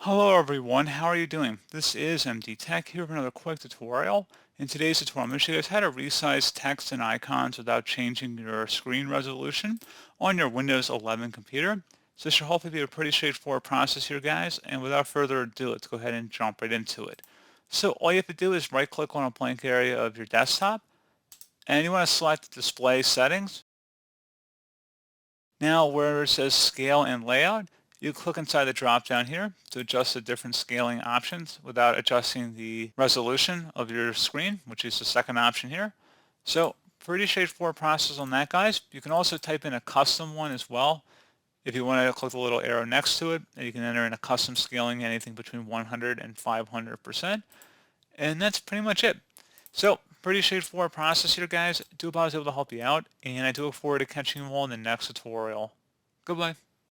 Hello everyone, how are you doing? This is MD Tech here with another quick tutorial. In today's tutorial, I'm going to show you guys how to resize text and icons without changing your screen resolution on your Windows 11 computer. So this should hopefully be a pretty straightforward process here, guys, and without further ado, let's go ahead and jump right into it. So all you have to do is right click on a blank area of your desktop, and you want to select Display Settings. Now where it says Scale and Layout, you click inside the drop down here to adjust the different scaling options without adjusting the resolution of your screen, which is the second option here. So pretty straightforward process on that, guys. You can also type in a custom one as well. If you want to click the little arrow next to it, and you can enter in a custom scaling anything between 100 and 500%. And that's pretty much it. So pretty straightforward process here, guys. I do hope I was able to help you out, and I do look forward to catching you all in the next tutorial. Goodbye.